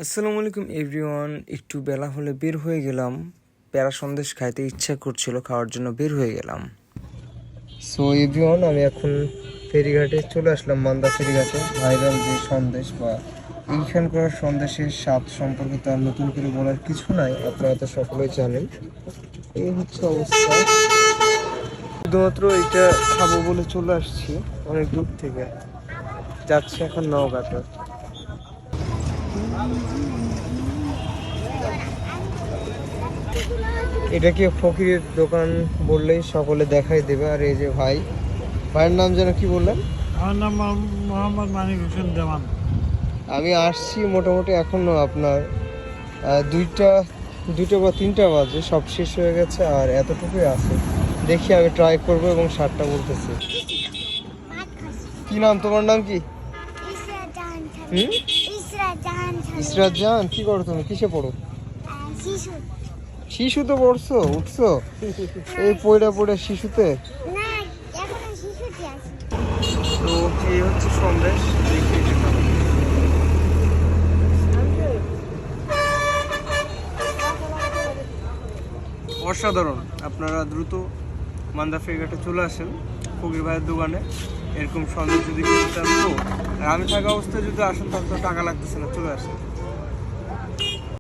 আসসালামু আলাইকুম এভরিওয়ান। একটু বেলা হলে বের হয়ে গেলাম, প্যারা সন্দেশ খাইতে ইচ্ছা করছিল, খাওয়ার জন্য বের হয়ে গেলাম। সো এভরিওয়ান, আমি এখন ফেরিঘাটে চলে আসলাম, মান্দা ফেরিঘাটে। ভাইরাল যে সন্দেশ বা এইখানকার সন্দেশের স্বাদ সম্পর্কে তো আর নতুন করে বলার কিছু নাই, আপনারা তো সকলেই জানেন। এই হচ্ছে অবস্থা, শুধুমাত্র এটা খাবো বলে চলে আসছি অনেক দূর থেকে। যাচ্ছে এখন নওগাঁতে। এটা কি ফকিরের দোকান বললেই সকলে দেখাই দেবে। আর এই যে ভাইয়ের নাম যেন কি বললেন? আমার নাম মোহাম্মদ মানিক হোসেন দেওয়ান। আমি আসছি মোটামুটি এখনো আপনার দুইটা বা তিনটা বাজে, সব শেষ হয়ে গেছে আর এতটুকুই আছে। দেখি আমি ট্রাই করব এবং স্বাদটা বলতেছি। কি নাম তোমার? নাম কি? ইসরাত জাহান। কি করো তুমি? কিসে পড়ো? শিশুতে পড়ছো? উঠছো এই পড়ে শিশুতে? তো এই হচ্ছে সন্দেশ। অসাধারণ। আপনারা দ্রুত মান্দা ফেরিঘাটে চলে আসেন ফকির ভাইয়ের দোকানে। এরকম সন্দেশ যদি কিনতে চান তো, আর আমি থাকা অবস্থায় যদি আসেন তাহলে তো টাকা লাগতেছে না, চলে আসেন।